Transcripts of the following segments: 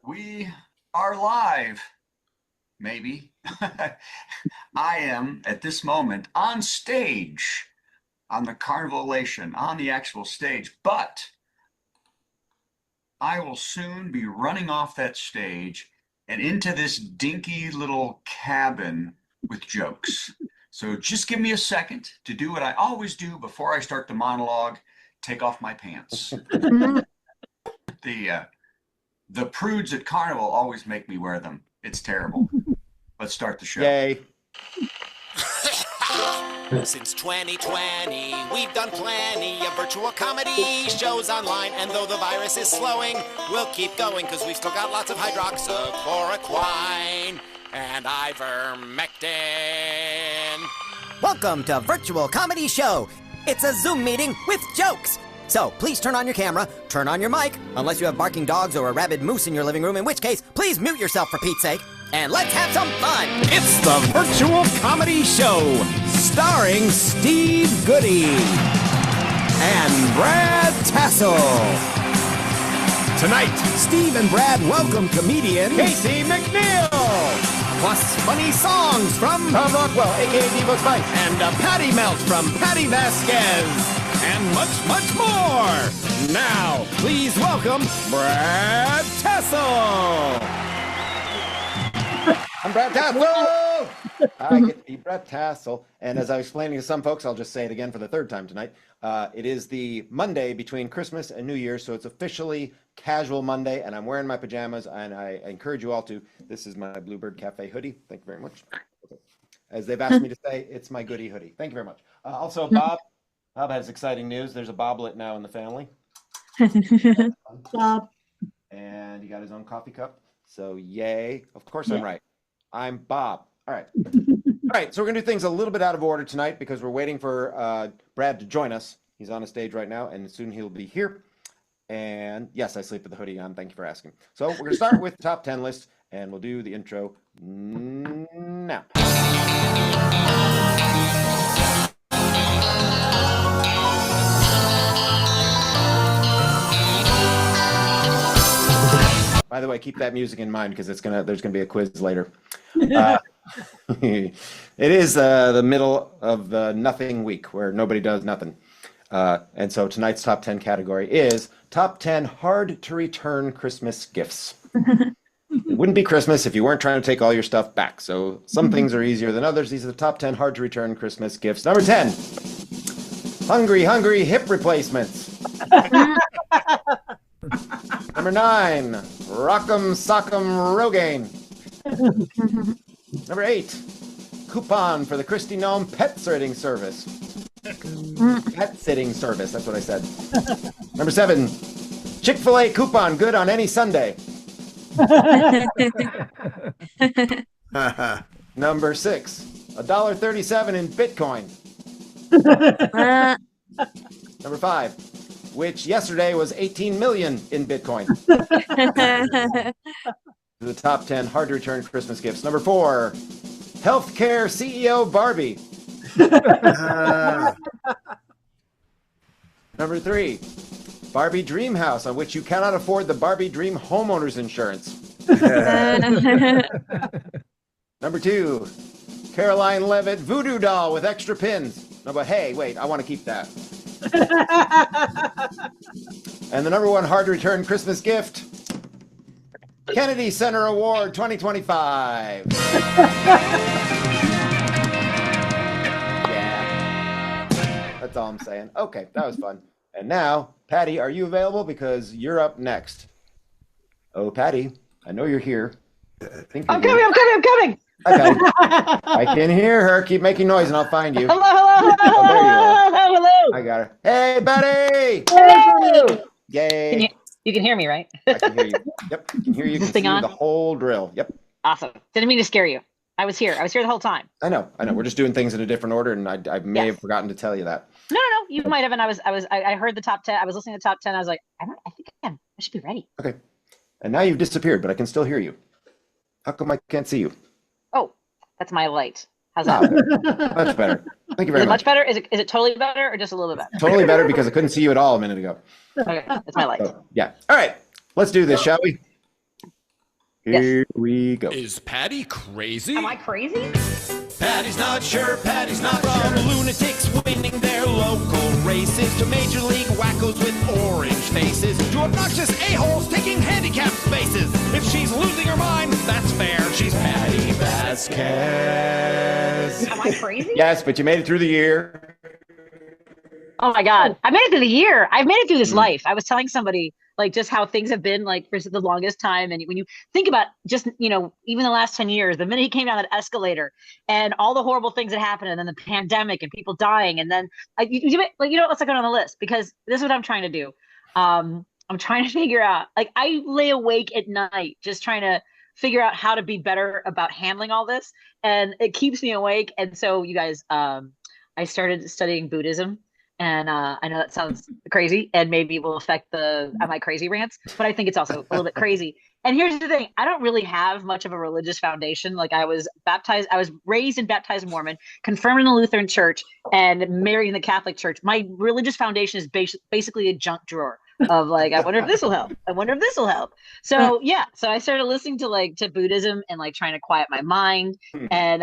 We are live, maybe. I am, at this moment, on stage, on the Carnivalation, on the actual stage, but I will soon be running off that stage and into this dinky little cabin with jokes. So just give me a second to do what I always do before I start the monologue, take off my pants. The prudes at Carnival always make me wear them. It's terrible. Let's start the show. Yay. Since 2020, we've done plenty of virtual comedy shows online, and though the virus is slowing, we'll keep going because we've still got lots of hydroxychloroquine and ivermectin. Welcome to Virtual Comedy Show. It's a Zoom meeting with jokes. So please turn on your camera, turn on your mic, unless you have barking dogs or a rabid moose in your living room, in which case, please mute yourself for Pete's sake, and let's have some fun. It's the Virtual Comedy Show, starring Steve Goodie and Brad Tassell. Tonight, Steve and Brad welcome comedian Casey McNeil, plus funny songs from Tom Rockwell, a.k.a. Devo's Fight, and a Patty Melt from Patti Vasquez. And much, much more. Now, please welcome Brad Tassell. I'm Brad Tassell. I get to be Brad Tassell. And as I was explaining to some folks, I'll just say it again for the third time tonight. It is the Monday between Christmas and New Year's, so it's officially Casual Monday, and I'm wearing my pajamas, and I encourage you all to. This is my Bluebird Cafe hoodie. Thank you very much. As they've asked me to say, it's my Goodie hoodie. Thank you very much. Also, Bob has exciting news. There's a Boblet now in the family. Bob. And he got his own coffee cup. So yay. Of course I'm right. I'm Bob. All right. All right. So we're going to do things a little bit out of order tonight because we're waiting for Brad to join us. He's on a stage right now, and soon he'll be here. And yes, I sleep with the hoodie on. Thank you for asking. So we're going to start with the top 10 list, and we'll do the intro now. By the way, keep that music in mind because there's gonna be a quiz later. It is the middle of the nothing week where nobody does nothing. And so tonight's top 10 category is top 10 hard to return Christmas gifts. It wouldn't be Christmas if you weren't trying to take all your stuff back. So some things are easier than others. These are the top 10 hard to return Christmas gifts. Number 10, hungry hip replacements. Number 9, Rock'em Sock'em Rogaine. Number 8, coupon for the Christy Gnome pet sitting service. Pet sitting service, that's what I said. Number 7, Chick-fil-A coupon good on any Sunday. Number 6, $1.37 in Bitcoin. Number 5, which yesterday was 18 million in Bitcoin. The top 10 hard to return Christmas gifts. Number 4, healthcare CEO Barbie. Number 3, Barbie Dream House, on which you cannot afford the Barbie Dream homeowners insurance. Number 2, Caroline Levitt voodoo doll with extra pins. No, but hey, wait, I want to keep that. And the number 1 hard to return Christmas gift, Kennedy Center Award 2025. Yeah, that's all I'm saying. Okay, that was fun. And now, Patty, are you available? Because you're up next. Oh, Patty, I know you're here. I'm coming. Okay. I can hear her. Keep making noise and I'll find you. Hello. Oh, there you are. I got her. Hey, Betty! Hello. Yay. You can hear me, right? I can hear you. Yep, I can hear you. You can see the whole drill. Yep. Awesome. Didn't mean to scare you. I was here the whole time. I know. We're just doing things in a different order, and I may have forgotten to tell you that. No. You might have. And I heard the top 10. I was listening to the top 10. I was like, I think I should be ready. Okay. And now you've disappeared, but I can still hear you. How come I can't see you? Oh, that's my light. How's that? Much better. Thank you very much. Much better? Is it totally better or just a little bit better? Totally better because I couldn't see you at all a minute ago. Okay, that's my light. So, yeah. All right. Let's do this, shall we? Here we go. Is Patty crazy? Am I crazy? Patty's not sure, Patty's not From lunatics winning their local races to major league wackos with orange faces to obnoxious a-holes taking handicap spaces. If she's losing her mind, that's fair. She's Patti Vasquez. Am I crazy? Yes, but you made it through the year. Oh my God. I made it through the year. I've made it through this life. I was telling somebody like just how things have been like for the longest time. And when you think about just, even the last 10 years, the minute he came down that escalator and all the horrible things that happened and then the pandemic and people dying. And then let's not go on the list because this is what I'm trying to do. I'm trying to figure out, like I lay awake at night, just trying to figure out how to be better about handling all this. And it keeps me awake. And so you guys, I started studying Buddhism. And I know that sounds crazy and maybe will affect the am I crazy rants, but I think it's also a little bit crazy. And here's the thing. I don't really have much of a religious foundation. Like I was raised and baptized Mormon, confirmed in the Lutheran church and married in the Catholic church. My religious foundation is basically a junk drawer of like, I wonder if this will help. I wonder if this will help. So yeah, so I started listening to Buddhism and like trying to quiet my mind. And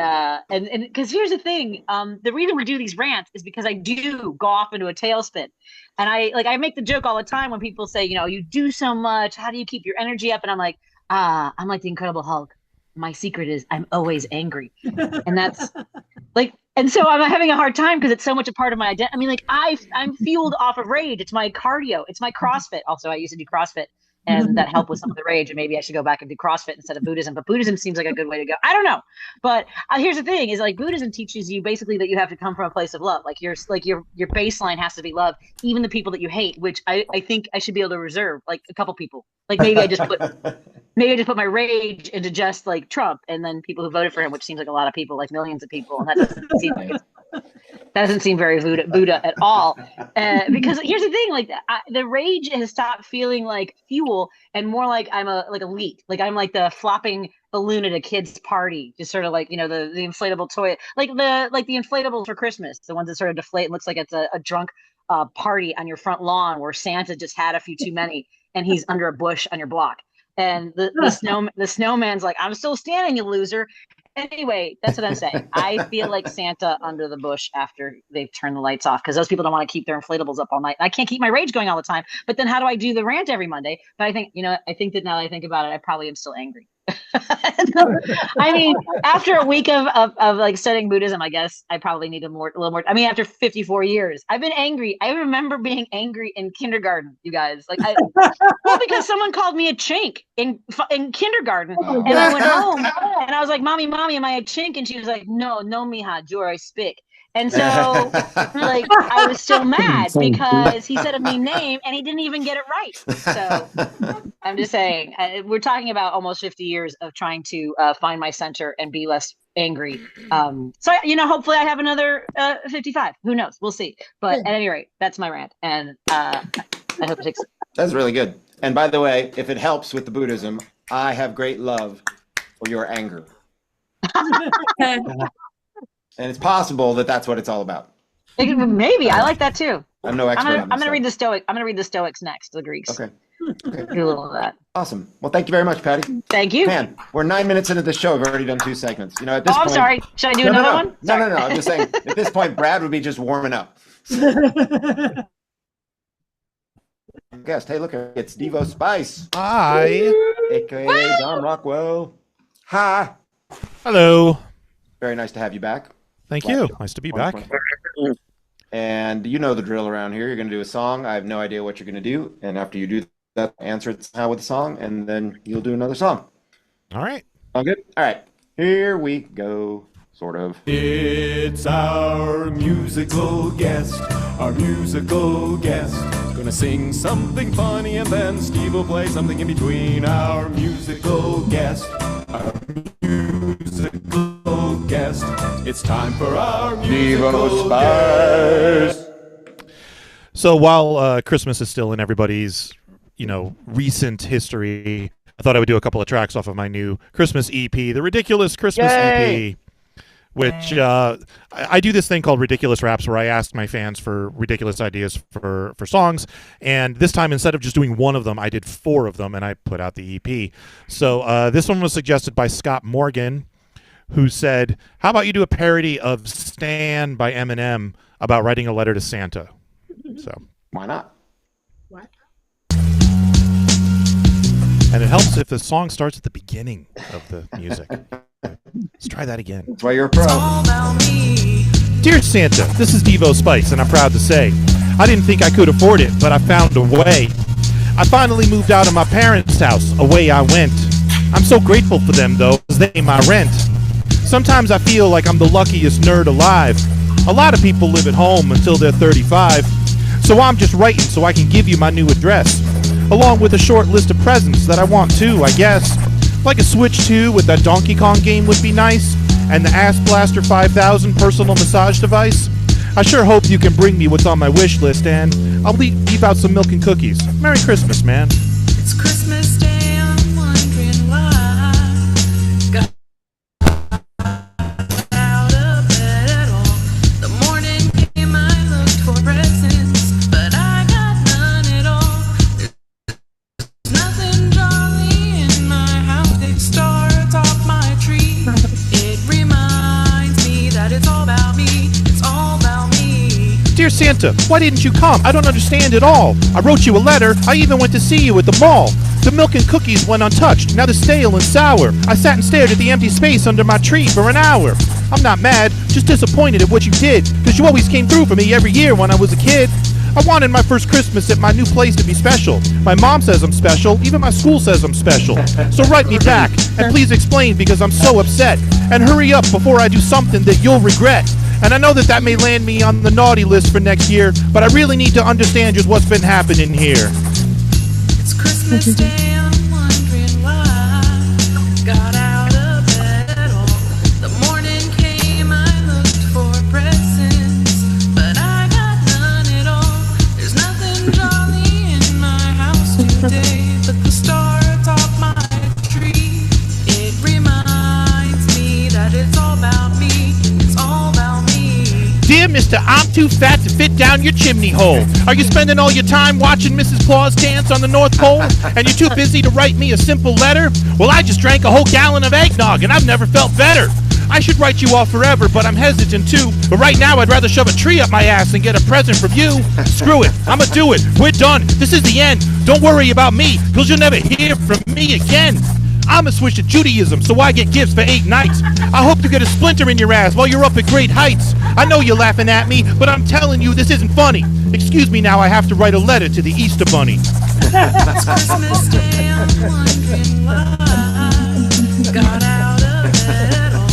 because here's the thing, the reason we do these rants is because I do go off into a tailspin. And I make the joke all the time when people say, you do so much, how do you keep your energy up? And I'm like, I'm like the Incredible Hulk. My secret is I'm always angry. And that's like, and so I'm having a hard time because it's so much a part of my identity. I mean, like I'm fueled off of rage. It's my cardio. It's my CrossFit. Also, I used to do CrossFit and that helped with some of the rage. And maybe I should go back and do CrossFit instead of Buddhism. But Buddhism seems like a good way to go. I don't know. But here's the thing is like Buddhism teaches you basically that you have to come from a place of love. Like your baseline has to be love, even the people that you hate, which I think I should be able to reserve like a couple people. Like maybe I just put my rage into just like Trump and then people who voted for him, which seems like a lot of people, like millions of people. And that doesn't seem very Buddha at all. Because here's the thing, like the rage has stopped feeling like fuel and more like I'm a elite. Like I'm like the flopping balloon at a kid's party, just sort of like, the inflatable toy, like the inflatables for Christmas, the ones that sort of deflate and looks like it's a drunk party on your front lawn where Santa just had a few too many and he's under a bush on your block. And the snowman's like, I'm still standing, you loser. Anyway, that's what I'm saying. I feel like Santa under the bush after they've turned the lights off because those people don't want to keep their inflatables up all night. I can't keep my rage going all the time. But then how do I do the rant every Monday? But I think that now that I think about it, I probably am still angry. I mean, after a week of like studying Buddhism, I guess I probably need a little more. I mean, after 54 years, I've been angry. I remember being angry in kindergarten, you guys. Like, well, because someone called me a chink in kindergarten, and I went home and I was like, "Mommy, am I a chink?" And she was like, "No, mija, you're a spick." And so, like, I was still mad because he said a mean name and he didn't even get it right. So I'm just saying, we're talking about almost 50 years of trying to find my center and be less angry. So, hopefully I have another 55. Who knows? We'll see. But at any rate, that's my rant. And I hope it takes. That's really good. And by the way, if it helps with the Buddhism, I have great love for your anger. And it's possible that that's what it's all about. Maybe I like that too. I'm no expert. I'm gonna read the Stoic. I'm gonna read the Stoics next, the Greeks. Okay. Do a little of that. Awesome. Well, thank you very much, Patty. Thank you. Man, we're 9 minutes into the show. We've already done 2 segments. At this point. I'm sorry. Should I do another one? No. I'm just saying. At this point, Brad would be just warming up. Guest. Hey, look, it's Devo Spice. Hi. AKA Don Rockwell. Hi. Hello. Very nice to have you back. Thank you. Nice to be back. And you know the drill around here. You're going to do a song. I have no idea what you're going to do. And after you do that, answer it somehow with a song, and then you'll do another song. All right. All good? All right. Here we go. Sort of. It's our musical guest. Gonna sing something funny and then Steve will play something in between. Our musical guest. It's time for our musical guest. So while Christmas is still in everybody's, recent history, I thought I would do a couple of tracks off of my new Christmas EP, the Ridiculous Christmas EP, which I do this thing called Ridiculous Raps where I ask my fans for ridiculous ideas for songs. And this time, instead of just doing one of them, I did 4 of them, and I put out the EP. So this one was suggested by Scott Morgan, who said, how about you do a parody of Stan by Eminem about writing a letter to Santa? So Why not? What? And it helps if the song starts at the beginning of the music. Let's try that again. That's why you're a pro. Dear Santa, this is Devo Spice, and I'm proud to say, I didn't think I could afford it, but I found a way. I finally moved out of my parents' house, away I went. I'm so grateful for them, though, because they pay my rent. Sometimes I feel like I'm the luckiest nerd alive. A lot of people live at home until they're 35. So I'm just writing so I can give you my new address, along with a short list of presents that I want too, I guess. Like a Switch 2 with that Donkey Kong game would be nice, and the Ass Blaster 5000 personal massage device. I sure hope you can bring me what's on my wish list, and I'll leave out some milk and cookies. Merry Christmas, man. It's Christmas Day, I'm wondering why. Got out of bed at all. The morning came, I looked for presents, but I got none at all. There's nothing jolly in my house. Big star atop my tree. It reminds me that it's all about me. It's all about me. Dear Santa, why didn't you come? I don't understand at all. I wrote you a letter. I even went to see you at the mall. The milk and cookies went untouched. Now they're stale and sour. I sat and stared at the empty space under my tree for an hour. I'm not mad, just disappointed at what you did, because you always came through for me every year when I was a kid. I wanted my first Christmas at my new place to be special. My mom says I'm special. Even my school says I'm special. So write me back, and please explain, because I'm so upset. And hurry up before I do something that you'll regret. And I know that may land me on the naughty list for next year, but I really need to understand just what's been happening here. It's Christmas Day, I'm wondering why. Got out of bed at all. The morning came, I looked for presents, but I got none at all. There's nothing jolly in my house today, but the star atop my tree. It reminds me that it's all about me. It's all about me. Dear Mr. I'm too fat to fit down your chimney hole. Are you spending all your time watching Mrs. Claus dance on the North Pole? And you're too busy to write me a simple letter? Well, I just drank a whole gallon of eggnog and I've never felt better. I should write you off forever, but I'm hesitant too. But right now I'd rather shove a tree up my ass than get a present from you. Screw it, I'ma do it. We're done. This is the end. Don't worry about me, because you'll never hear from me again. I'ma switch to Judaism so I get gifts for 8 nights. I hope you get a splinter in your ass while you're up at great heights. I know you're laughing at me, but I'm telling you this isn't funny. Excuse me now, I have to write a letter to the Easter Bunny. It's Christmas Day, I'm wondering why. Got out of bed at all.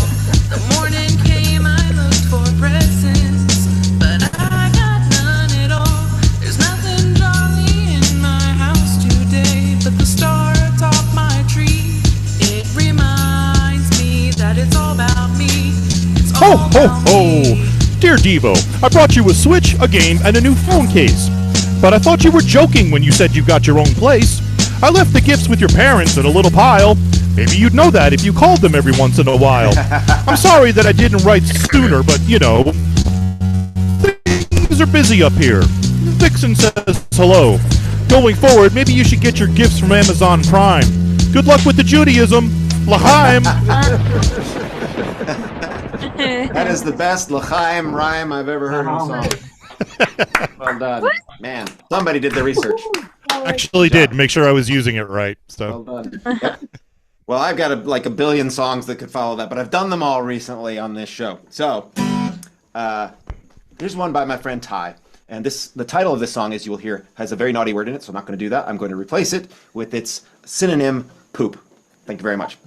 The morning came, I looked for presents, but I got none at all. There's nothing jolly in my house today, but the star atop my tree. It reminds me that it's all about me. It's Ho, all ho, about ho! me. Dear Devo, I brought you a Switch, a game, and a new phone case. But I thought you were joking when you said you got your own place. I left the gifts with your parents in a little pile. Maybe you'd know that if you called them every once in a while. I'm sorry that I didn't write sooner, but you know, things are busy up here. Vixen says hello. Going forward, maybe you should get your gifts from Amazon Prime. Good luck with the Judaism. L'chaim. That is the best L'chaim rhyme I've ever heard in a song. Well done. Man, somebody did the research. Actually did. Make sure I was using it right. So. Well done. Yep. Well, I've got like a billion songs that could follow that, but I've done them all recently on this show. So, here's one by my friend Ty. And the title of this song, as you will hear, has a very naughty word in it, so I'm not going to do that. I'm going to replace it with its synonym, poop. Thank you very much.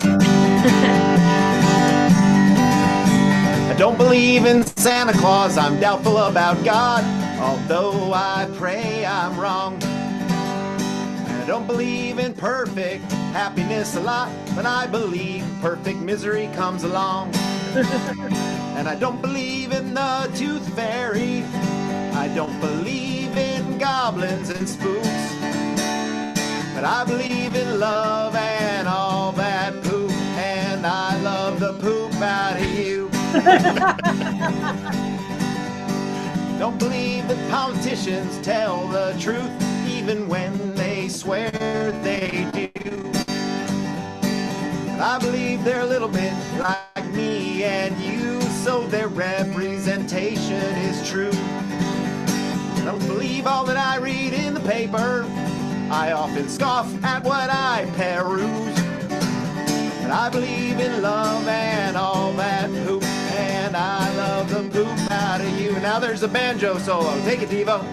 I don't believe in Santa Claus, I'm doubtful about God, although I pray I'm wrong. And I don't believe in perfect happiness a lot, but I believe perfect misery comes along. And I don't believe in the tooth fairy, I don't believe in goblins and spooks, but I believe in love and all that poop, and I love the poop out of you. Don't believe that politicians tell the truth, even when they swear they do. I believe they're a little bit like me and you, so their representation is true. Don't believe all that I read in the paper. I often scoff at what I peruse. But I believe in love and all that poop, and I love the poop out of you. Now there's a banjo solo. Take it, Devo.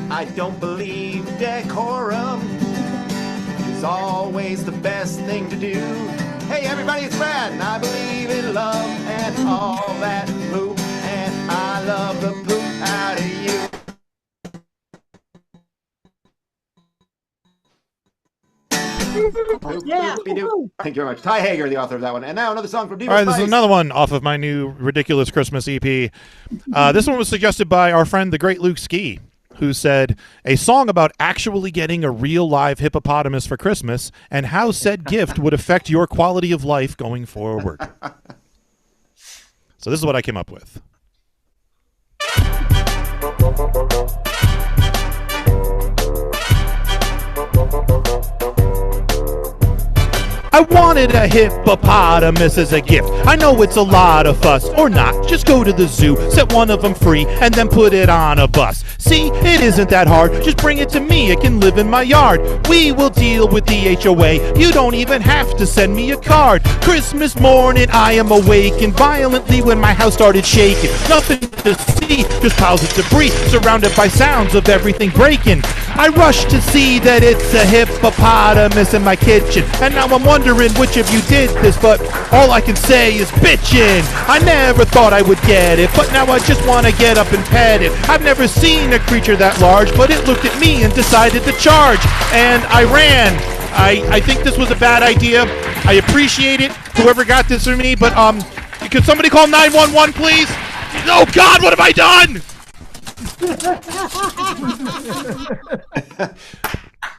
I don't believe decorum is always the best thing to do. Hey everybody, it's Brad, and I believe in love and all that poop, and I love the poop out of you. Yeah. Thank you very much. Ty Hager, the author of that one. And now another song from Devo All right, this Spice. is another one off of my new ridiculous Christmas EP. This one was suggested by our friend, the great Luke Ski, who said, a song about actually getting a real live hippopotamus for Christmas and how said gift would affect your quality of life going forward. So this is what I came up with. I wanted a hippopotamus as a gift. I know it's a lot of fuss, or not. Just go to the zoo, set one of them free, and then put it on a bus. See, it isn't that hard. Just bring it to me. It can live in my yard. We will deal with the HOA. You don't even have to send me a card. Christmas morning, I am awakened violently when my house started shaking. Nothing to see, just piles of debris, surrounded by sounds of everything breaking. I rush to see that it's a hippopotamus in my kitchen, and now I'm wondering which of you did this, but all I can say is bitchin'. I never thought I would get it, but now I just want to get up and pet it. I've never seen a creature that large, but it looked at me and decided to charge, and I ran. I think this was a bad idea. I appreciate it, whoever got this for me, but could somebody call 911, please? Oh God, what have I done?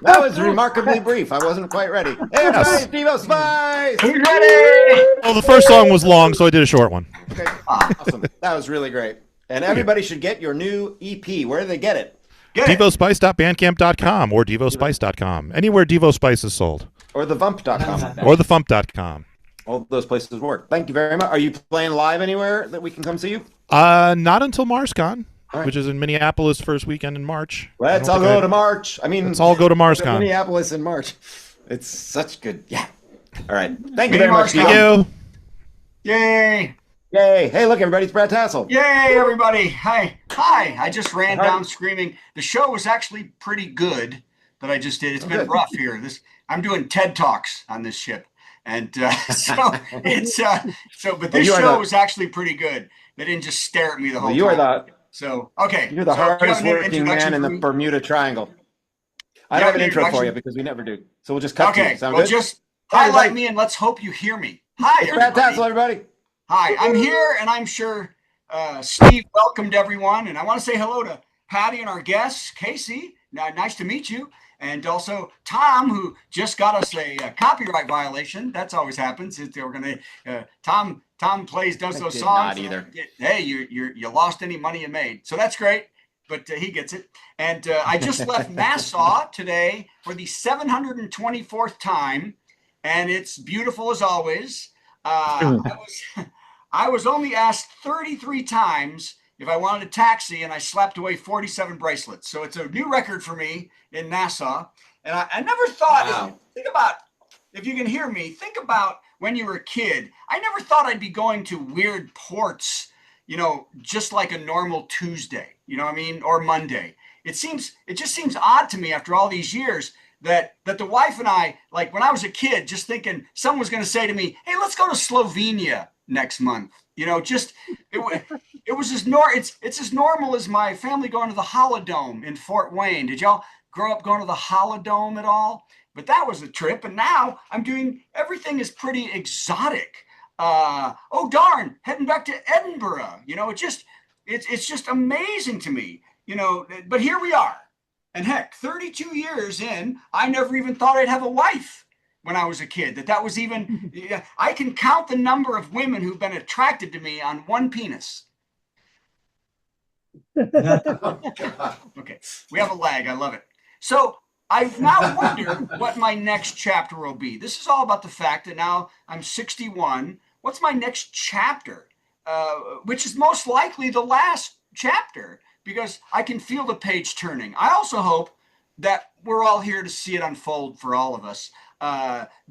That was remarkably brief. I wasn't quite ready. Hey, everybody, Devo Spice! Who's ready? Well, the first song was long, so I did a short one. Okay, awesome. That was really great. And everybody should get your new EP. Where do they get it? DevoSpice.bandcamp.com or DevoSpice.com. Anywhere Devo Spice is sold. Or thevump.com. Or thefump.com. All those places work. Thank you very much. Are you playing live anywhere that we can come see you? Not until MarsCon, right. which is in Minneapolis first weekend in March. Let's all go to March. Let's all go to MarsCon. Minneapolis in March. It's such good. Yeah. All right. Thank you Hey, very much. Mark. Thank you. Yay! Yay. Hey, look, everybody. It's Brad Tassell. Yay, everybody. Hi. I just ran down screaming. The show was actually pretty good that I just did. It's been rough here. I'm doing TED Talks on this ship. And but this show was actually pretty good. They didn't just stare at me the whole time. You're the hardest working man in the Bermuda Triangle. I don't have an intro for you because we never do. So we'll just cut to you. Sound good? Just highlight me and let's hope you hear me. Hi, it's Brad Tassell, everybody. Hi, I'm here, and I'm sure Steve welcomed everyone. And I want to say hello to Patty and our guests, Casey. Nice to meet you. And also Tom, who just got us a copyright violation. That's always happens. We're gonna Tom does those songs. Not either. Hey, you lost any money you made, so that's great. But he gets it. And I just left Nassau today for the 724th time, and it's beautiful as always. I was only asked 33 times if I wanted a taxi, and I slapped away 47 bracelets. So it's a new record for me in Nassau. And I never thought, think about, if you can hear me, think about when you were a kid. I never thought I'd be going to weird ports, just like a normal Tuesday, what I mean, or Monday. It just seems odd to me after all these years that the wife and I, like when I was a kid, just thinking someone was going to say to me, hey, let's go to Slovenia next month. It was it's as normal as my family going to the Holodome in Fort Wayne. Did y'all grow up going to the Holodome at all? But that was a trip, and now everything is pretty exotic. Oh darn, heading back to Edinburgh. It's just amazing to me. But here we are. And heck, 32 years in, I never even thought I'd have a wife when I was a kid. That was even, I can count the number of women who've been attracted to me on one penis. Okay, we have a lag. I love it. So I now wonder what my next chapter will be. This is all about the fact that now I'm 61. What's my next chapter? Which is most likely the last chapter, because I can feel the page turning. I also hope that we're all here to see it unfold for all of us,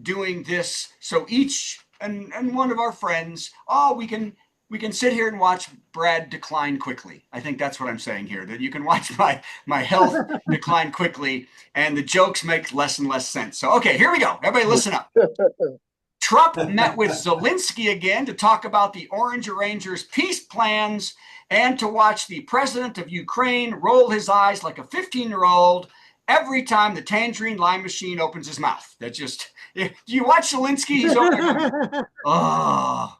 doing this. So each and one of our friends, we can sit here and watch Brad decline quickly. I think that's what I'm saying here, that you can watch my health decline quickly and the jokes make less and less sense. So, okay, here we go. Everybody listen up. Trump met with Zelensky again to talk about the Orange Orangers' peace plans and to watch the president of Ukraine roll his eyes like a 15-year-old every time the tangerine lime machine opens his mouth. That's just, do you watch Zelensky? He's over there. Oh,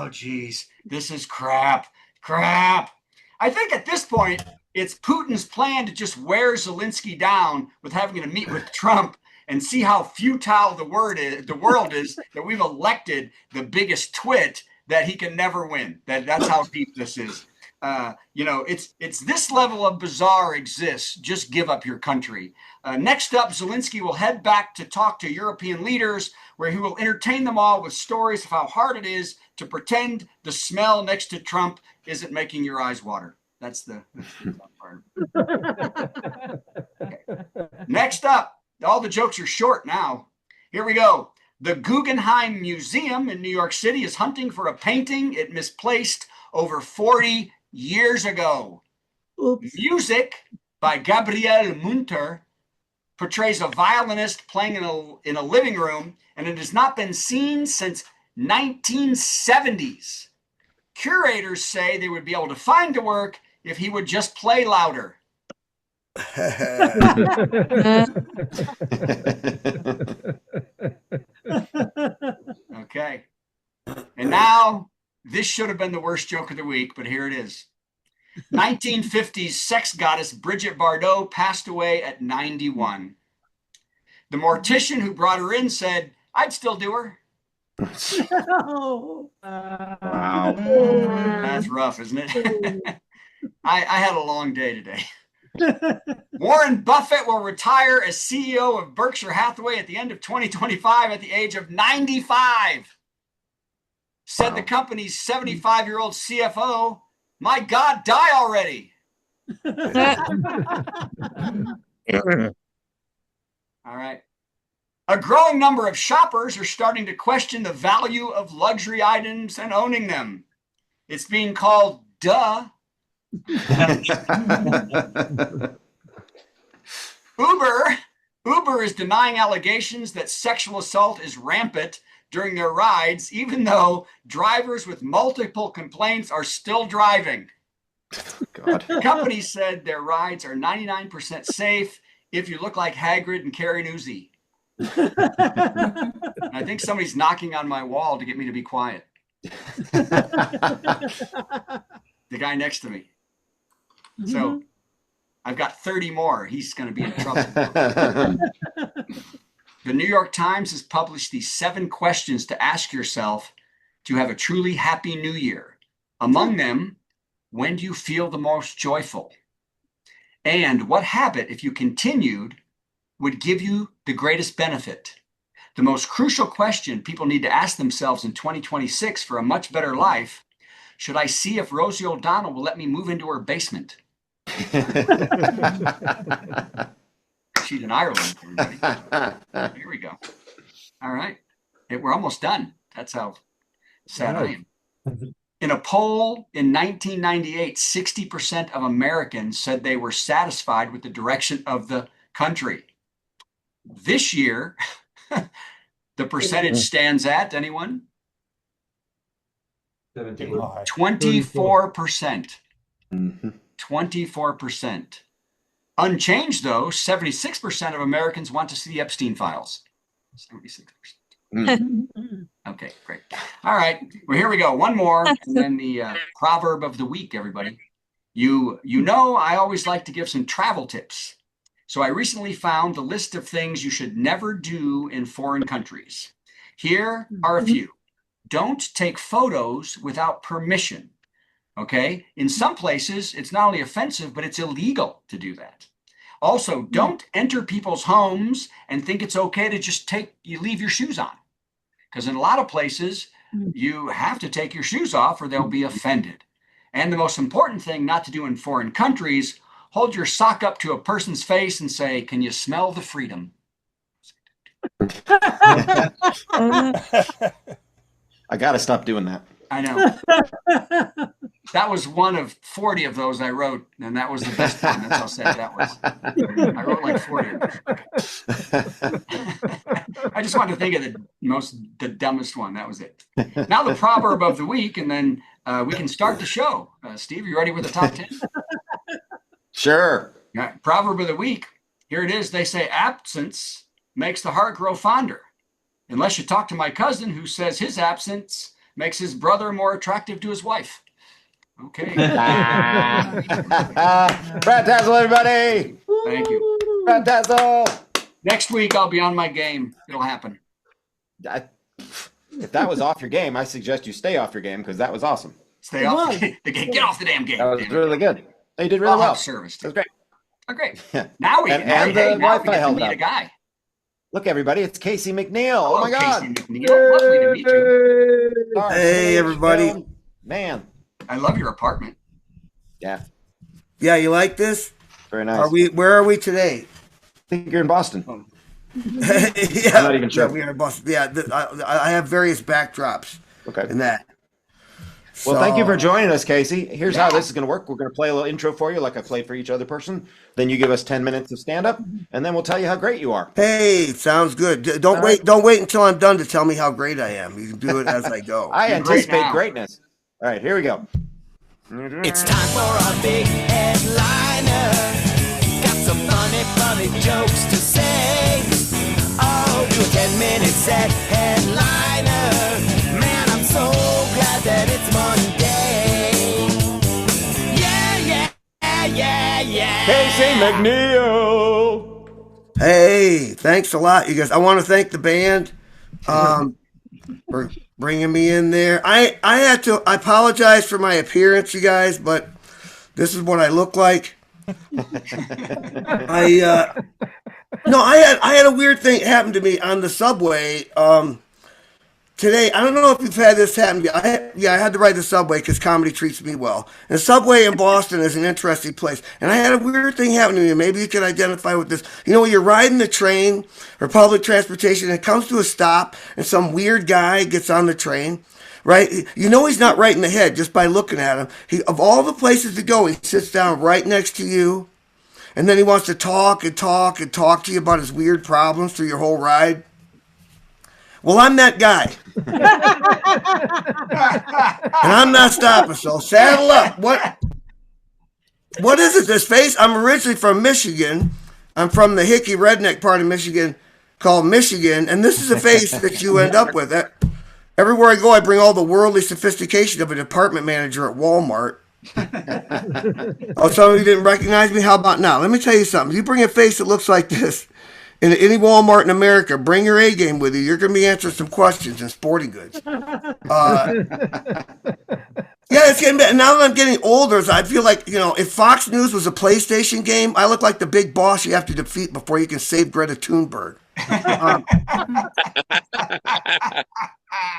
geez, this is crap. I think at this point, it's Putin's plan to just wear Zelensky down with having to meet with Trump and see how futile the world is that we've elected the biggest twit that he can never win. That's how deep this is. It's this level of bizarre exists. Just give up your country. Next up, Zelensky will head back to talk to European leaders, where he will entertain them all with stories of how hard it is to pretend the smell next to Trump isn't making your eyes water. That's the part. Okay. Next up, all the jokes are short now. Here we go. The Guggenheim Museum in New York City is hunting for a painting it misplaced over 40 years ago. Oops. Music by Gabriel Munter portrays a violinist playing in a living room, and it has not been seen since 1970s. Curators say they would be able to find the work if he would just play louder. Okay. And now, this should have been the worst joke of the week, but here it is. 1950s sex goddess Brigitte Bardot passed away at 91. The mortician who brought her in said, "I'd still do her." Wow. That's rough, isn't it? I had a long day today. Warren Buffett will retire as CEO of Berkshire Hathaway at the end of 2025 at the age of 95. Said the company's 75-year-old CFO, "My God, die already." All right. A growing number of shoppers are starting to question the value of luxury items and owning them. It's being called duh. Uber is denying allegations that sexual assault is rampant during their rides, even though drivers with multiple complaints are still driving. God. The company said their rides are 99% safe if you look like Hagrid and carry an Uzi. I think somebody's knocking on my wall to get me to be quiet. The guy next to me. So I've got 30 more. He's going to be in trouble. The New York Times has published these 7 questions to ask yourself to have a truly happy new year. Among them, when do you feel the most joyful? And what habit, if you continued, would give you the greatest benefit? The most crucial question people need to ask themselves in 2026 for a much better life: should I see if Rosie O'Donnell will let me move into her basement? She's in Ireland, everybody. Here we go. All right. We're almost done. That's how sad I am. In a poll in 1998, 60% of Americans said they were satisfied with the direction of the country. This year, the percentage stands at, anyone? 24%. 24%. Unchanged, though, 76% of Americans want to see the Epstein files. 76%. Okay, great. All right. Well, here we go. One more, and then the proverb of the week, everybody. You know, I always like to give some travel tips. So I recently found the list of things you should never do in foreign countries. Here are a few. Don't take photos without permission. Okay? In some places, it's not only offensive, but it's illegal to do that. Also, don't enter people's homes and think it's okay to just leave your shoes on. Because in a lot of places, you have to take your shoes off or they'll be offended. And the most important thing not to do in foreign countries, hold your sock up to a person's face and say, "Can you smell the freedom?" I got to stop doing that. I know. That was one of 40 of those I wrote, and that was the best one. That's how sad that was. I wrote like 40 of those. I just wanted to think of the dumbest one. That was it. Now the proverb of the week, and then we can start the show. Steve, are you ready with the top 10? Sure. Yeah, proverb of the week. Here it is. They say absence makes the heart grow fonder. Unless you talk to my cousin who says his absence makes his brother more attractive to his wife. Okay. Brad Tassell, everybody. Thank you. Brad Tassell. Next week, I'll be on my game. It'll happen. If that was off your game, I suggest you stay off your game because that was awesome. Stay off the game. Get off the damn game. That was really good. You did really well. Service. That was great. Oh, great. Now we and now the we get Wi-Fi to held meet up. a guy. Look, everybody, it's Casey McNeil. Hello, Oh my God. Casey McNeil. Lovely to meet you. Hey, everybody. Man. I love your apartment. Yeah. Yeah, you like this? Very nice. Where are we today? I think you're in Boston. Yeah, I'm not even sure. Yeah, we are in Boston. Yeah, I have various backdrops. Okay. In that. Well, So- thank you for joining us, Casey. Here's how this is going to work. We're going to play a little intro for you like I played for each other person. Then you give us 10 minutes of stand-up, and then we'll tell you how great you are. Hey, sounds good. Don't wait until I'm done to tell me how great I am. You can do it as I go. I You're great anticipate now. greatness. All right, here we go. It's time for a big headliner. Got some funny jokes to say. Oh, do a 10-minute set headliner. Man, I'm so glad that it's Monday. Yeah. Casey McNeil. Hey, thanks a lot, you guys. I want to thank the band for bringing me in there. I apologize for my appearance, you guys, but this is what I look like. I had a weird thing happen to me on the subway today. I don't know if you've had this happen to you. I had to ride the subway because comedy treats me well. And the subway in Boston is an interesting place. And I had a weird thing happen to me. Maybe you can identify with this. You know, when you're riding the train or public transportation, and it comes to a stop, and some weird guy gets on the train, right? You know he's not right in the head just by looking at him. Of all the places to go, he sits down right next to you, and then he wants to talk to you about his weird problems through your whole ride. Well, I'm that guy. And I'm not stopping, so saddle up. What is it, this face? I'm originally from Michigan. I'm from the hickey redneck part of Michigan called Michigan, and this is a face that you end up with. Everywhere I go, I bring all the worldly sophistication of a department manager at Walmart. Oh, some of you didn't recognize me? How about now? Let me tell you something. You bring a face that looks like this in any Walmart in America, bring your A game with you. You're going to be answering some questions in sporting goods. Yeah, it's getting better. Now that I'm getting older, I feel like, if Fox News was a PlayStation game, I look like the big boss you have to defeat before you can save Greta Thunberg.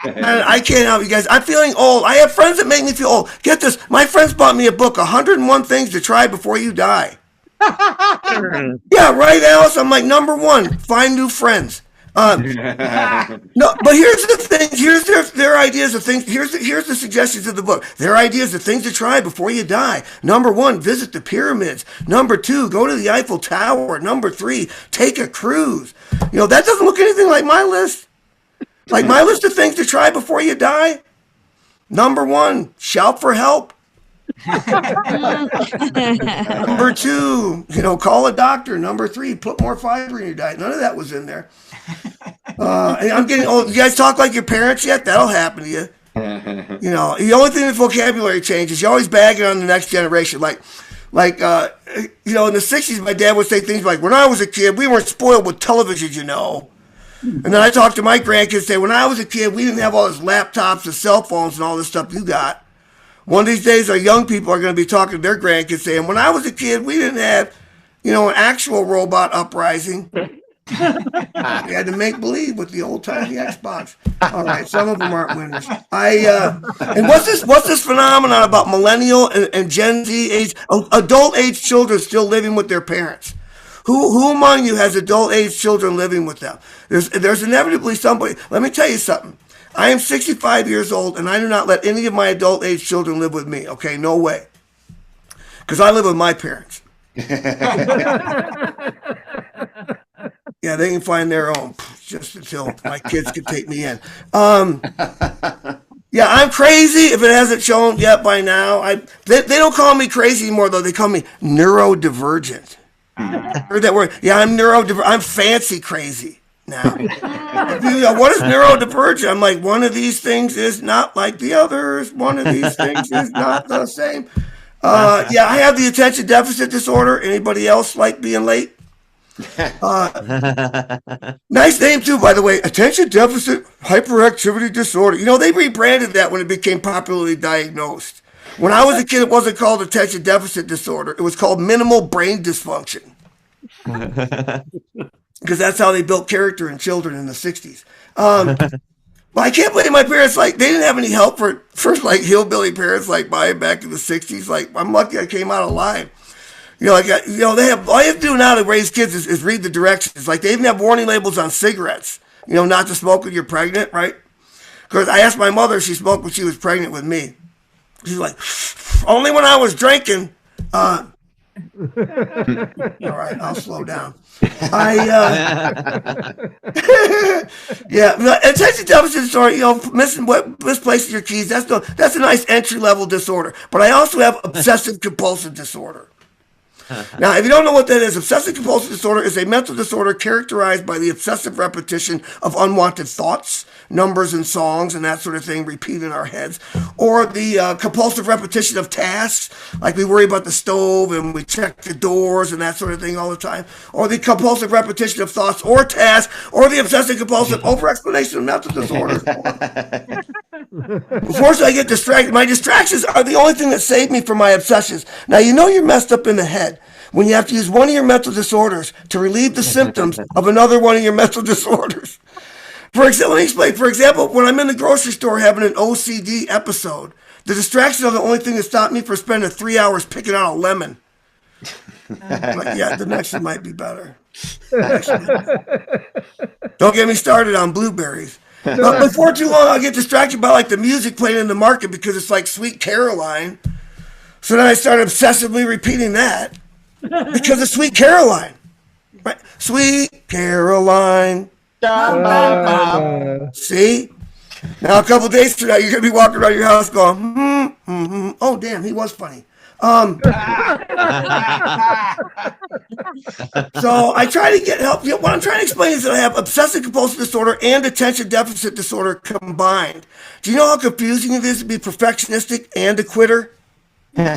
And I can't help you guys. I'm feeling old. I have friends that make me feel old. Get this. My friends bought me a book, 101 Things to Try Before You Die. Yeah, right, Alice? I'm like, number one, find new friends. No, but here's the thing. Here's their ideas of things. Here's the suggestions of the book. Their ideas of things to try before you die. Number one, visit the pyramids. Number two, go to the Eiffel Tower. Number three, take a cruise. That doesn't look anything like my list. Like my list of things to try before you die. Number one, shout for help. Number two, call a doctor. Number three, put more fiber in your diet. None of that was in there. And I'm getting old. You guys talk like your parents yet? That'll happen to you. The only thing that vocabulary changes, you always bagging on the next generation. Like Like, in the 60s, my dad would say things like, when I was a kid, we weren't spoiled with televisions, And then I talked to my grandkids and say, when I was a kid, we didn't have all these laptops and cell phones and all this stuff you got. One of these days, our young people are going to be talking to their grandkids saying, when I was a kid, we didn't have, an actual robot uprising. We had to make believe with the old timey Xbox. All right, some of them aren't winners. And what's this phenomenon about millennial and Gen Z age, adult age children still living with their parents? Who among you has adult age children living with them? There's inevitably somebody. Let me tell you something. I am 65 years old, and I do not let any of my adult age children live with me. Okay, no way. Because I live with my parents. Yeah, they can find their own just until my kids can take me in. Yeah, I'm crazy if it hasn't shown yet by now. They don't call me crazy anymore, though. They call me neurodivergent. Heard that word? Yeah, I'm fancy crazy now. What is neurodivergent? I'm like, one of these things is not like the others. One of these things is not the same. Yeah, I have the attention deficit disorder. Anybody else like being late? Nice name too, by the way. Attention deficit hyperactivity disorder. They rebranded that when it became popularly diagnosed. When I was a kid, it wasn't called attention deficit disorder. It was called minimal brain dysfunction. Because that's how they built character in children in the 60s. But I can't blame my parents. Like, they didn't have any help for like hillbilly parents like mine back in the 60s. Like, I'm lucky I came out alive. They have all you have to do now to raise kids is read the directions. Like, they even have warning labels on cigarettes. Not to smoke when you're pregnant, right? Because I asked my mother if she smoked when she was pregnant with me. She's like, only when I was drinking. All right, I'll slow down. Yeah, attention deficit disorder. Misplacing your keys. That's a nice entry level disorder. But I also have obsessive compulsive disorder. Now, if you don't know what that is, obsessive compulsive disorder is a mental disorder characterized by the obsessive repetition of unwanted thoughts, numbers and songs and that sort of thing repeat in our heads, or the compulsive repetition of tasks, like we worry about the stove and we check the doors and that sort of thing all the time, or the compulsive repetition of thoughts or tasks, or the obsessive compulsive over-explanation of mental disorders. Unfortunately, I get distracted. My distractions are the only thing that save me from my obsessions. Now, you're messed up in the head when you have to use one of your mental disorders to relieve the symptoms of another one of your mental disorders. For example, let me explain. For example, when I'm in the grocery store having an OCD episode, the distractions are the only thing that stopped me from spending 3 hours picking out a lemon. But yeah, the next one might be better. Don't get me started on blueberries. But before too long, I'll get distracted by like the music playing in the market because it's like Sweet Caroline. So then I start obsessively repeating that because it's Sweet Caroline. Right? Sweet Caroline. See? Now a couple of days from now, you're going to be walking around your house going, oh, damn, he was funny. So I try to get help. What I'm trying to explain is that I have obsessive compulsive disorder and attention deficit disorder combined. Do you know how confusing it is to be perfectionistic and a quitter? and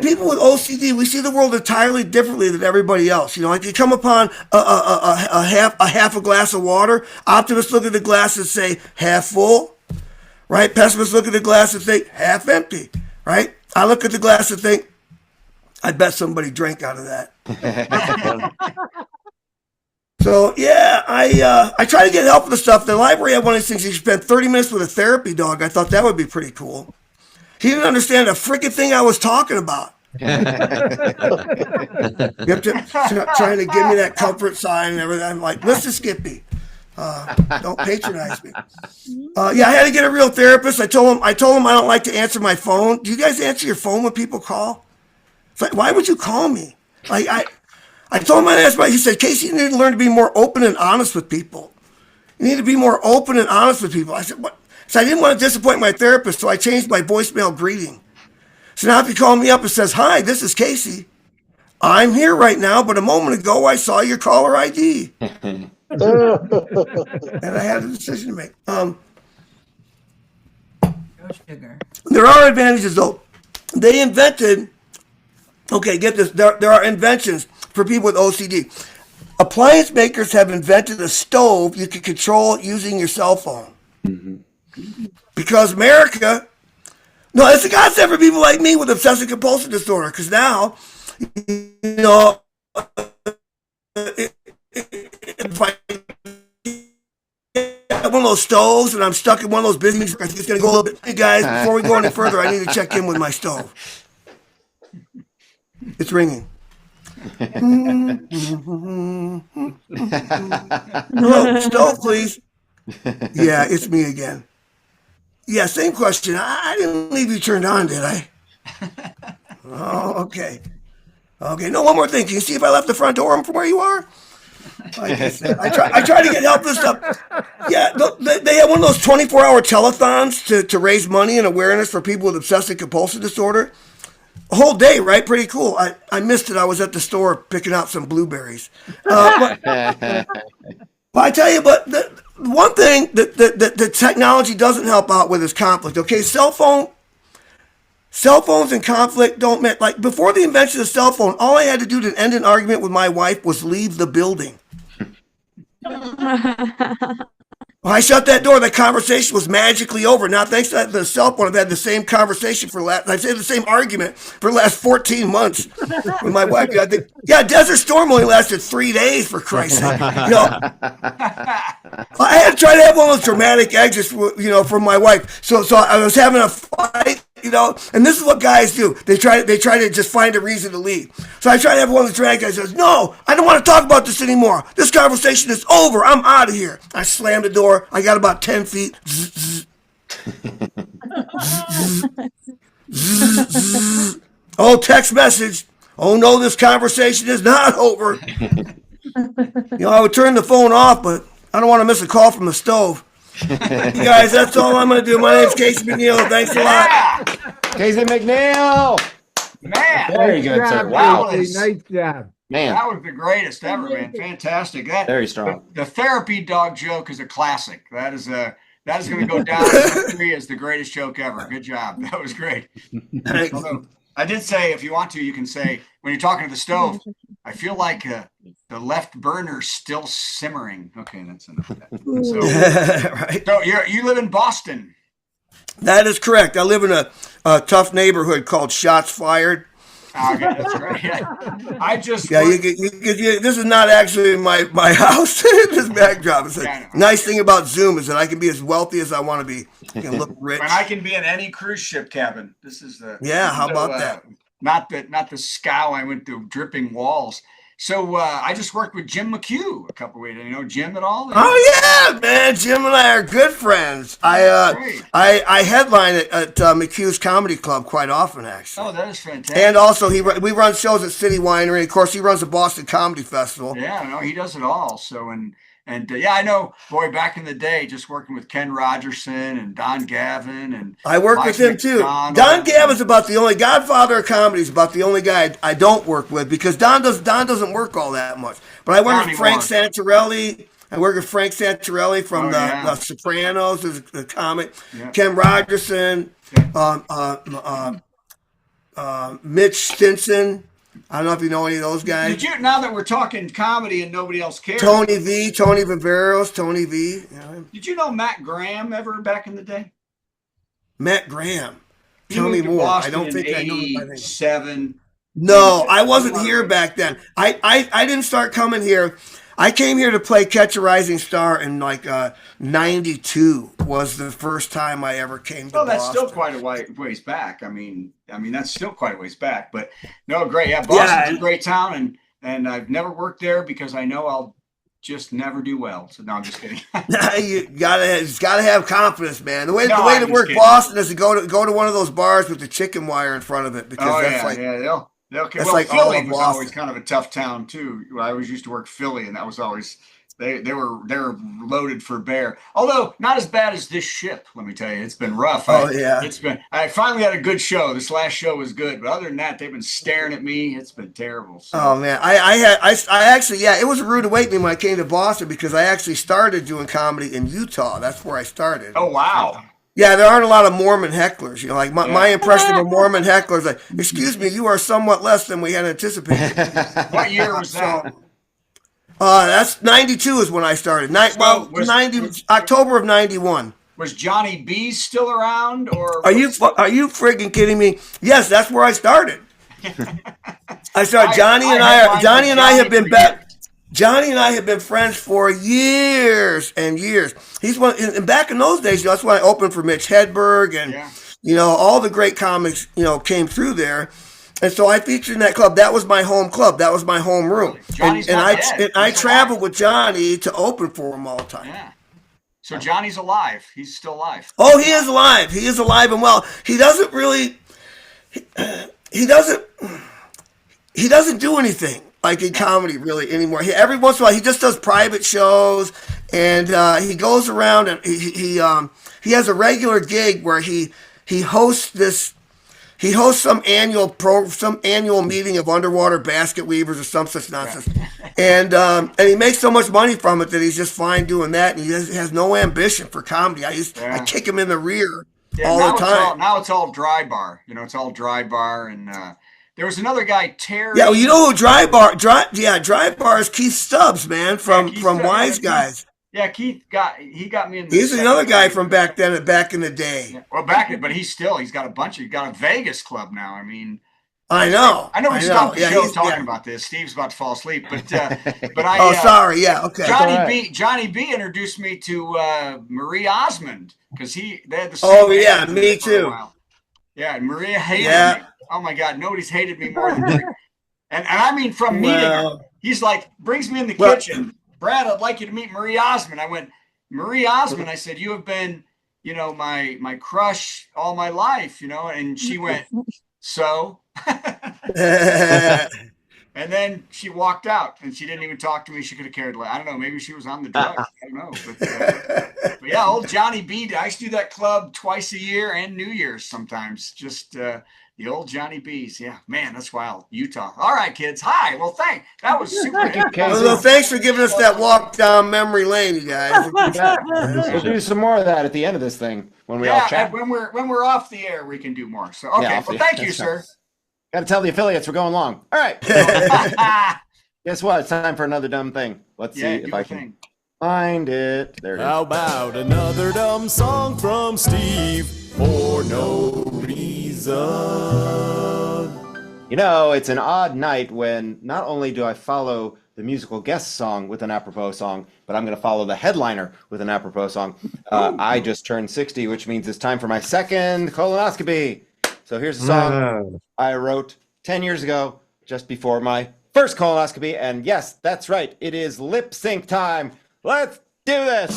people with OCD, we see the world entirely differently than everybody else. Like you come upon a half a glass of water, optimists look at the glass and say half full. Right? Pessimists look at the glass and think, half empty. Right? I look at the glass and think, I bet somebody drank out of that. So, yeah, I try to get help with the stuff. The library had one of these things. You spend 30 minutes with a therapy dog. I thought that would be pretty cool. He didn't understand a freaking thing I was talking about. You have to trying to give me that comfort sign and everything. I'm like, listen, Skippy. Don't patronize me. Yeah, I had to get a real therapist. I told him I don't like to answer my phone. Do you guys answer your phone when people call? It's like, why would you call me? Like I told him I answer. He said, Casey, you need to learn to be more open and honest with people. You need to be more open and honest with people. I said, what? So I didn't want to disappoint my therapist, so I changed my voicemail greeting. So now if you call me up and says, hi, this is Casey. I'm here right now, but a moment ago I saw your caller ID. And I had a decision to make. There are advantages, though. They invented. Okay, get this. There are inventions for people with OCD. Appliance makers have invented a stove you can control using your cell phone. Because America, no, it's a godsend for people like me with obsessive compulsive disorder. Because now, you know, if I have one of those stoves and I'm stuck in one of those business, I think it's going to go a little bit. Hey guys, before we go any further, I need to check in with my stove. It's ringing. Hello, stove, please. Yeah, it's me again. Yeah, same question. I didn't leave you turned on, did I? Oh, okay. Okay, no, one more thing. Can you see if I left the front door from where you are? Like I said, I try to get help with stuff. Yeah, they have one of those 24-hour telethons to raise money and awareness for people with obsessive compulsive disorder. A whole day, right? Pretty cool. I missed it. I was at the store picking out some blueberries. But I tell you, but the one thing that the technology doesn't help out with is conflict. Okay, cell phones and conflict don't mean, like before the invention of the cell phone, all I had to do to end an argument with my wife was leave the building. When I shut that door, the conversation was magically over. Now, thanks to the cell phone, I've had the same conversation I've had the same argument for the last 14 months with my wife. I think, yeah, Desert Storm only lasted 3 days, for Christ's sake. You know, I had to try to have one of those dramatic exits, you know, from my wife. So I was having a fight, you know, and this is what guys do. They try to just find a reason to leave. So I try to have one of the drag guys says, no, I don't want to talk about this anymore. This conversation is over. I'm out of here. I slammed the door. I got about 10 feet. Oh, text message. Oh no, this conversation is not over. You know, I would turn the phone off, but I don't want to miss a call from the stove. You guys, that's all I'm going to do. My name's Casey McNeil. Thanks a lot. Casey McNeil. Man, Very good, sir. Wow. Nice job. Man, that was the greatest ever, man. Fantastic. very strong. The therapy dog joke is a classic. That is going to go down in history as the greatest joke ever. Good job. That was great. Although, I did say, if you want to, you can say, when you're talking to the stove, I feel like the left burner's still simmering. Okay, that's enough of that. So, Right. So you live in Boston. That is correct. I live in a tough neighborhood called Shots Fired. Okay, that's right. Yeah. I just this is not actually my house. This backdrop. It's a nice thing about Zoom is that I can be as wealthy as I want to be. I can look rich. And I can be in any cruise ship cabin. This is the how about that? Not the scow I went through, dripping walls. So I just worked with Jim McHugh a couple of weeks. You know Jim at all? Oh yeah, man. Jim and I are good friends. I headline at McHugh's Comedy Club quite often, actually. Oh, that is fantastic. And also we run shows at City Winery. Of course, he runs the Boston Comedy Festival. Yeah, no, he does it all. So yeah, I know. Boy, back in the day, just working with Ken Rogerson and Don Gavin, and I work Mike with him too. Don Gavin's about the only Godfather of comedy is about the only guy I don't work with because Don doesn't work all that much. But I work with Frank Santarelli. I work with Frank Santarelli from the Sopranos as a comic. Yeah. Ken Rogerson, Mitch Stinson. I don't know if you know any of those guys. Did you, now that we're talking comedy and nobody else cares? Tony Viveros, Tony V. Yeah. Did you know Matt Graham ever back in the day? Matt Graham. Tell me more. I don't think I know him. 87. No, I wasn't here back then. I didn't start coming here. I came here to play Catch a Rising Star in like 92 was the first time I ever came to Boston. That's still quite a ways back. I mean, that's still quite a ways back. But no, great. Yeah, Boston's a great town, and I've never worked there because I know I'll just never do well. So no, I'm just kidding. You gotta have confidence, man. The way to work kidding. Boston is to go to one of those bars with the chicken wire in front of it because Philly was always kind of a tough town too. I always used to work Philly, and that was always they were loaded for bear. Although not as bad as this ship. Let me tell you, it's been rough. I finally had a good show. This last show was good, but other than that, they've been staring at me. It's been terrible. So. Oh man, I actually it was a rude awakening when I came to Boston because I actually started doing comedy in Utah. That's where I started. Oh wow. Yeah, there aren't a lot of Mormon hecklers. You know, like my impression of a Mormon heckler is like, "Excuse me, you are somewhat less than we had anticipated." What year was that? So, that's 92 is when I started. So was- 90 October of 91. Was Johnny B still around, or Are you friggin' kidding me? Yes, that's where I started. I started. Johnny and I have been back. Johnny and I have been friends for years and years. He's one, and back in those days, that's when I opened for Mitch Hedberg, and all the great comics, came through there. And so I featured in that club. That was my home club. That was my home room. Johnny's and not dead. I traveled with Johnny to open for him all the time. Yeah. So Johnny's alive. He's still alive. Oh, he is alive. He is alive and well. He doesn't really. He doesn't do anything like in comedy really anymore. Every once in a while, he just does private shows, and he goes around and he has a regular gig where he hosts this. He hosts some annual meeting of underwater basket weavers or some such nonsense, and he makes so much money from it that he's just fine doing that, and he has no ambition for comedy. I kick him in the rear all the time. Now it's all dry bar. It's all dry bar, and there was another guy, Terry. Yeah, well, you know who dry bar is Keith Stubbs, man, from Wise Guys. Yeah, Keith got me in. He's another guy from back in the day. Yeah, well, but he's got a Vegas club now. I mean, I know. We stopped the show talking about this. Steve's about to fall asleep, but I. Oh, sorry. Yeah, okay. Johnny B introduced me to Marie Osmond because they had the same. Oh yeah, me too. Yeah, and Maria hated me. Oh my God, nobody's hated me more than her. And I mean, from meeting her, he's like brings me in the kitchen. Brad, I'd like you to meet Marie Osmond. I went, Marie Osmond. I said, you have been, my crush all my life, and she went, so? And then she walked out and she didn't even talk to me. She could have cared less. I don't know. Maybe she was on the drugs. I don't know. But yeah, old Johnny B. I used to do that club twice a year and New Year's sometimes. Just, the old Johnny B's. Yeah, man, that's wild. Utah. All right, kids. Hi. Well, that was super. Well, thanks for giving us that walk down memory lane, you guys. We'll do some more of that at the end of this thing when we all chat. When we're off the air, we can do more. So, okay. Well, thank you, sir. Got to tell the affiliates we're going long. All right. Guess what? It's time for another dumb thing. Let's see if I can find it. There it is. How about another dumb song from Steve for no reason? It's an odd night when not only do I follow the musical guest song with an apropos song, but I'm going to follow the headliner with an apropos song. I just turned 60, which means it's time for my second colonoscopy. So here's a song I wrote 10 years ago, just before my first colonoscopy. And yes, that's right. It is lip sync time. Let's do this.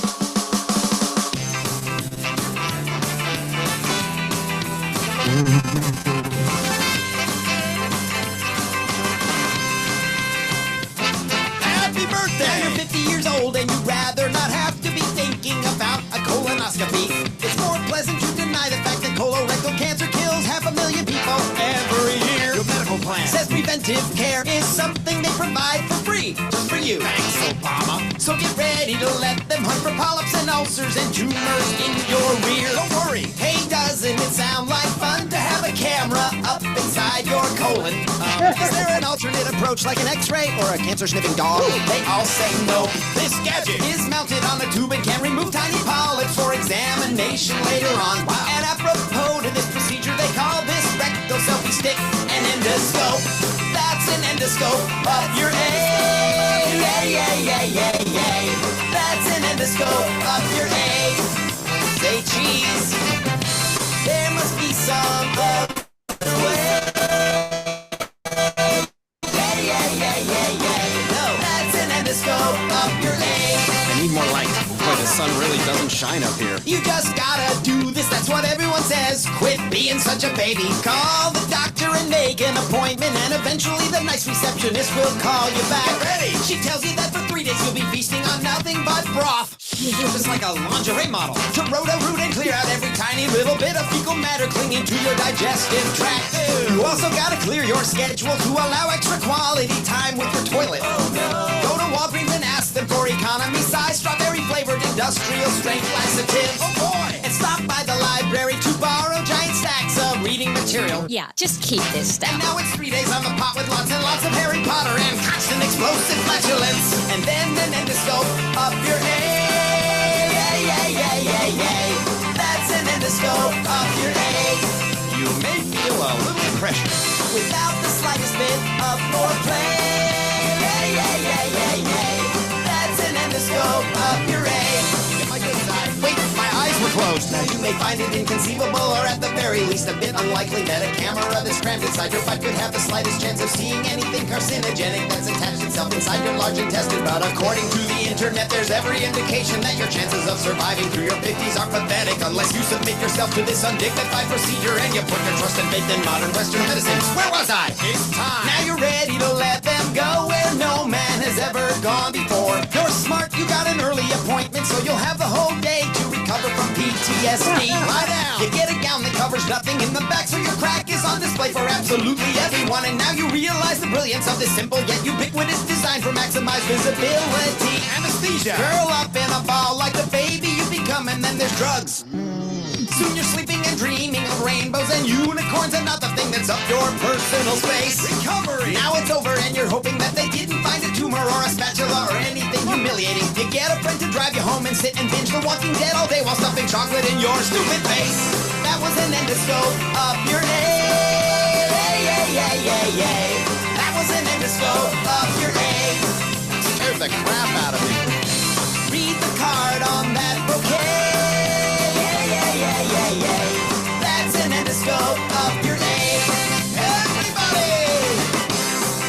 Happy birthday! Now you're 50 years old and you'd rather not have to be thinking about a colonoscopy. It's more pleasant to deny the fact that colorectal cancer kills 500,000 people every year. Your medical plan says preventive care is something they provide for free, just for you. Thanks, Obama. So get ready to let them hunt for polyps and ulcers and tumors in your rear. Don't worry. Hey, doesn't it sound like fun to have a camera up inside your colon? Is there an alternate approach like an x-ray or a cancer-sniffing dog? They all say no. This gadget is mounted on a tube and can remove tiny polyps for examination later on. Wow. And apropos to this procedure, they call this rectal selfie stick an endoscope. That's an endoscope of your A. That's an endoscope of your A. Say cheese. There must be some other way. No, that's an endoscope of your A. I need more light. Boy, the sun really doesn't shine up here. You just gotta do this, that's what everyone says. Quit being such a baby. Call the doctor and make an appointment, and eventually the nice receptionist will call you back. Ready? She tells you that for 3 days you'll be feasting on nothing but broth. You're just like a lingerie model. To roto-root and clear out every tiny little bit of fecal matter clinging to your digestive tract. You also gotta clear your schedule to allow extra quality time with your toilet. Oh no. Go to Walgreens and ask them for economy size strawberry flavored industrial strength laxative. Oh boy! And stop by the material. Yeah, just keep this And stuff. now it's 3 days on the pot with lots and lots of Harry Potter and constant explosive flatulence. And then an endoscope up your That's an endoscope up your You may feel a little pressure. without the slightest bit of foreplay. That's an endoscope up your Get my good side. Wait, my eyes were closed. Now you may find it inconceivable, or at the very least a bit unlikely, that a camera that's crammed inside your butt could have the slightest chance of seeing anything carcinogenic that's attached itself inside your large intestine. But according to the internet, there's every indication that your chances of surviving through your 50s are pathetic, unless you submit yourself to this undignified procedure and you put your trust in faith in modern Western medicine. Where was I? It's time. Now you're ready to let them go where no man has ever gone before. You're smart, you got an early appointment, so you'll have the whole day to recover from PTSD. Lie down. You get a gown that covers nothing in the back, so your crack is on display for absolutely everyone. And now you realize the brilliance of this simple yet ubiquitous design for maximized visibility. Anesthesia. Curl up in a ball like the baby you become, and then there's drugs. Soon you're sleeping and dreaming of rainbows and unicorns and not the thing that's up your personal space. Recovery. Now it's over and you're hoping that they didn't find a tumor or a spatula or anything humiliating. You get a friend to drive you home and sit and binge The Walking Dead all day while stuffing chocolate in your stupid face. That was an endoscope up your That was an endoscope up your Scared the crap out of me. Read the card on that bouquet. That's an endoscope up your Everybody!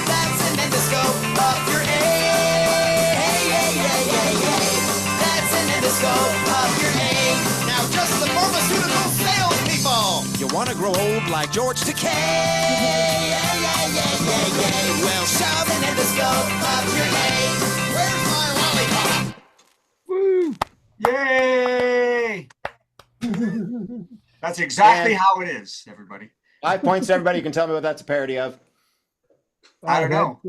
That's an endoscope up your That's an endoscope up your Now just the pharmaceutical salespeople. You want to grow old like George Takei. Well, shove an endoscope up your Where's my lollipop? Yay! That's exactly And- how it is, everybody. 5 points to everybody. You can tell me what that's a parody of. I don't know.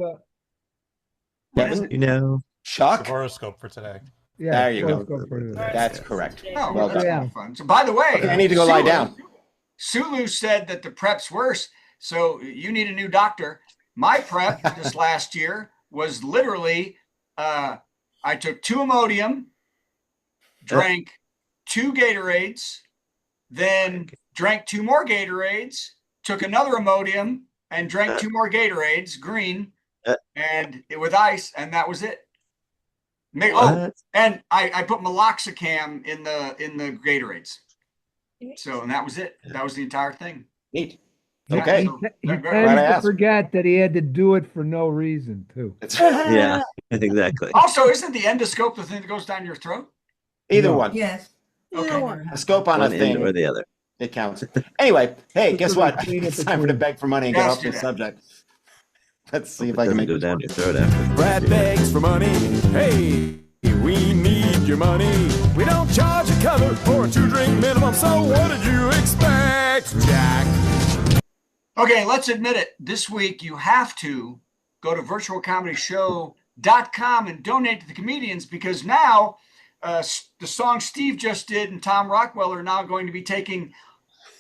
Devin? You know, Chuck? Horoscope for today. Yeah, There you go. let's for that. That's correct. Oh, Well that's done. kind of fun. So, by the way, Okay, I need to go lie down. Sulu said that the prep's worse, so you need a new doctor. My prep this last year was literally I took 2 Imodium, drank 2 Gatorades, then drank 2 more Gatorades, took another Imodium, and drank 2 more Gatorades, green, and with ice, and that was it. What? And I put meloxicam in the Gatorades. So, and that was it. That was the entire thing. Neat. Yeah, Okay. so- He Right, tended I to asked. forget that he had to do it for no reason, too. Yeah, exactly. Also, isn't the endoscope the thing that goes down your throat? Either No. one. Yes. Okay. A scope on a One end thing. or the other. It counts. Anyway, hey, Just guess a what? routine at It's the time for to time. beg for money and Yes, get off do this that. subject. Let's see if It I can doesn't make go it down your throat after. Brad begs for money. Hey, we need your money. We don't charge a cover for a 2-drink minimum, so what did you expect, Jack? Okay, let's admit it. This week, you have to go to virtualcomedyshow.com and donate to the comedians, because now the song Steve just did and Tom Rockwell are now going to be taking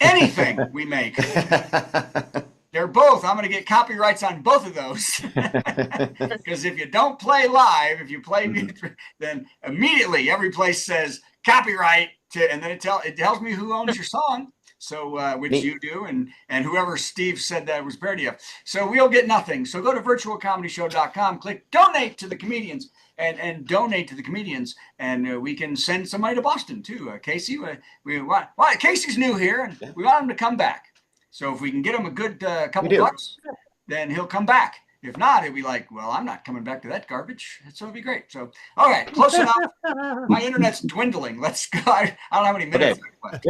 anything we make. They're both. I'm going to get copyrights on both of those. Because if you don't play live, if you play music, then immediately every place says copyright, and then it tells me who owns your song. So, which you do, and whoever Steve said that was parody of. So we'll get nothing. So go to virtualcomedyshow.com, click donate to the comedians, and donate to the comedians, and we can send somebody to Boston too. Casey, Casey's new here, and we want him to come back. So if we can get him a good couple bucks, then he'll come back. If not, he'll be like, well, I'm not coming back to that garbage. So it'll be great. So, all right, close enough. My internet's dwindling. Let's go. I don't know how many minutes left.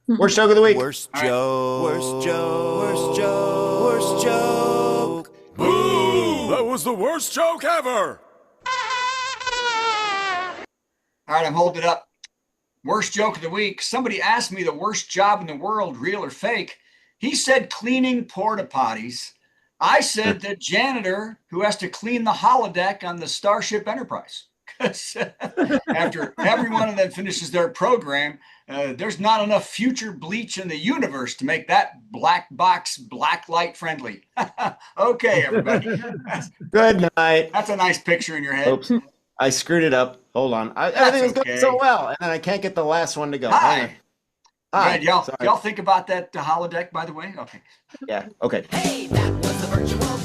Worst joke of the week. Worst joke. Worst joke. Worst joke. Worst joke. Boo! That was the worst joke ever. All right, I'm holding it up. Worst joke of the week. Somebody asked me the worst job in the world, real or fake. He said cleaning porta potties. I said the janitor who has to clean the holodeck on the Starship Enterprise. Because after every one of them finishes their program, There's not enough future bleach in the universe to make that black box black light friendly. Okay, everybody. Good night. That's a nice picture in your head. Oops, I screwed it up. Hold on. Everything was going so well, and then I can't get the last one to go. Hi. Hi. Y'all think about that holodeck, by the way? Okay. Yeah. Okay. Hey, that was the virtual